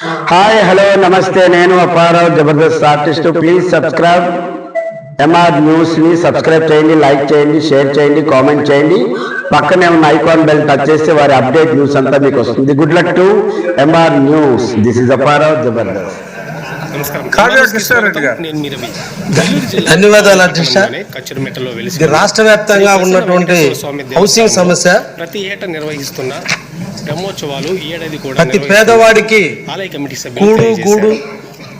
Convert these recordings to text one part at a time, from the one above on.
Hi hello నమస్తే, నేను Apparao Jabardasth artist. Please subscribe MR news ని సబ్స్క్రైబ్ చేయండి, లైక్ చేయండి, షేర్ చేయండి, కామెంట్ చేయండి. పక్కనే ఉన్న ఐకాన్ బెల్ టచ్ చేస్తే వారి అప్డేట్ న్యూస్ అంతా మీకు వస్తుంది. Good luck to MR news. This is Apparao Jabardasth. ధన్యవాదాలు అధ్యక్ష. రాష్ట్ర వ్యాప్తంగా ఉన్నటువంటి హౌసింగ్ సమస్య ప్రతి ఏటా నిర్వహిస్తున్న బ్రహ్మోత్సవాలు ఈ ఏడాది కూడా ప్రతి పేదవాడికి ఆలయ కమిటీ సభ్యులు గూడు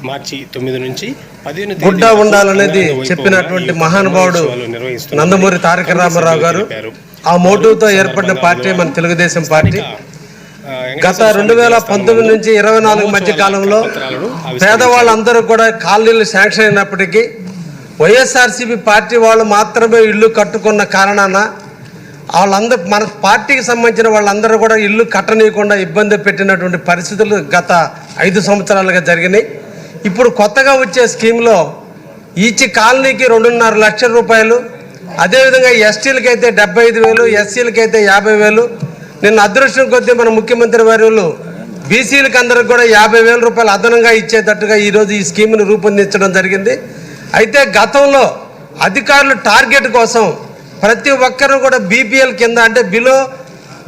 మార్చి 9 నుంచి 15 గుడ్డ ఉండాలనేది చెప్పినటువంటి మహానుభావుడు నందమూరి తారక రామారావు గారు. ఆ మోటివ్తో ఏర్పడిన పార్టీ మన తెలుగుదేశం పార్టీ. గత 2019 నుంచి 24 మధ్య కాలంలో పేదవాళ్ళందరూ కూడా కాలనీలు శాంక్షన్ అయినప్పటికీ వైఎస్ఆర్సీపీ పార్టీ వాళ్ళు మాత్రమే ఇల్లు కట్టుకున్న కారణాన వాళ్ళందరూ మన పార్టీకి సంబంధించిన వాళ్ళందరూ కూడా ఇల్లు కట్టనీయకుండా ఇబ్బంది పెట్టినటువంటి పరిస్థితులు గత 5 సంవత్సరాలుగా జరిగినాయి. ఇప్పుడు కొత్తగా వచ్చే స్కీమ్లో ఈచ్ కాలనీకి 2.5 లక్షల రూపాయలు, అదేవిధంగా ఎస్టీలకి అయితే 75,000, ఎస్సీలకి అయితే 50,000. నిన్న అదృష్టం కొద్దీ మన ముఖ్యమంత్రి వర్యులు బీసీలకు అందరికి కూడా 50,000 రూపాయలు అదనంగా ఇచ్చేటట్టుగా ఈరోజు ఈ స్కీమ్ను రూపొందించడం జరిగింది. అయితే గతంలో అధికారులు టార్గెట్ కోసం ప్రతి ఒక్కరూ కూడా బీపీఎల్ కింద అంటే బిలో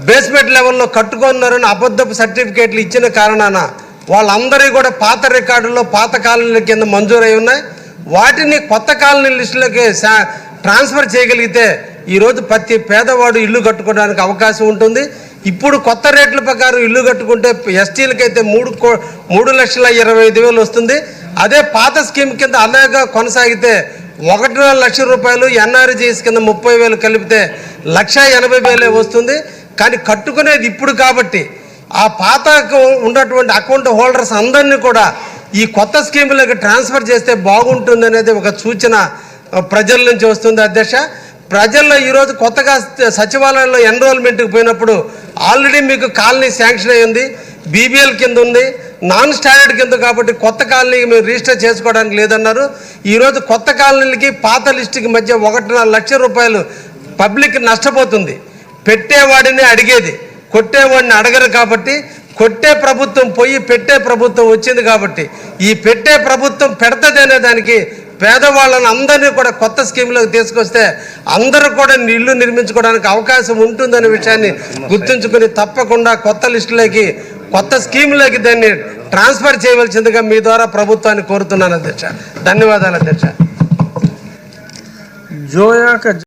బేస్మెంట్ లెవెల్లో కట్టుకున్నారని అబద్ధపు సర్టిఫికేట్లు ఇచ్చిన కారణాన వాళ్ళందరూ కూడా పాత రికార్డుల్లో పాత కాలనీల కింద మంజూరై ఉన్నాయి. వాటిని కొత్త కాలనీ లిస్టులకి ట్రాన్స్ఫర్ చేయగలిగితే ఈరోజు ప్రతి పేదవాడు ఇల్లు కట్టుకోవడానికి అవకాశం ఉంటుంది. ఇప్పుడు కొత్త రేట్ల ప్రకారం ఇల్లు కట్టుకుంటే ఎస్టీలకైతే 3,20,000 వస్తుంది. అదే పాత స్కీమ్ కింద అలాగా కొనసాగితే 1.5 లక్షల రూపాయలు, ఎన్ఆర్జీఎస్ కింద 30,000 కలిపితే 1,80,000 వస్తుంది. కానీ కట్టుకునేది ఇప్పుడు కాబట్టి ఆ పాత ఉన్నటువంటి అకౌంట్ హోల్డర్స్ అందరినీ కూడా ఈ కొత్త స్కీములకు ట్రాన్స్ఫర్ చేస్తే బాగుంటుంది అనేది ఒక సూచన ప్రజల నుంచి వస్తుంది అధ్యక్ష. ప్రజల్లో ఈరోజు కొత్తగా సచివాలయంలో ఎన్రోల్మెంట్కి పోయినప్పుడు ఆల్రెడీ మీకు కాలనీ శాంక్షన్ అయ్యింది, బీబీఎల్ కింద ఉంది, నాన్ స్టాండర్డ్ కింద కాబట్టి కొత్త కాలనీకి మీరు రిజిస్టర్ చేసుకోవడానికి లేదన్నారు. ఈరోజు కొత్త కాలనీలకి పాత లిస్టుకి మధ్య 1.5 లక్షల రూపాయలు పబ్లిక్ నష్టపోతుంది. పెట్టేవాడిని అడిగేది, కొట్టేవాడిని అడగరు. కాబట్టి కొట్టే ప్రభుత్వం పోయి పెట్టే ప్రభుత్వం వచ్చింది. కాబట్టి ఈ పెట్టే ప్రభుత్వం పెడతది అనే దానికి పేదవాళ్ళని అందరినీ కూడా కొత్త స్కీమ్లోకి తీసుకొస్తే అందరూ కూడా ఇల్లు నిర్మించుకోవడానికి అవకాశం ఉంటుందనే విషయాన్ని గుర్తుంచుకొని తప్పకుండా కొత్త లిస్టులోకి కొత్త స్కీమ్లోకి దాన్ని ట్రాన్స్ఫర్ చేయవలసిందిగా మీ ద్వారా ప్రభుత్వాన్ని కోరుతున్నాను అధ్యక్ష. ధన్యవాదాలు అధ్యక్ష.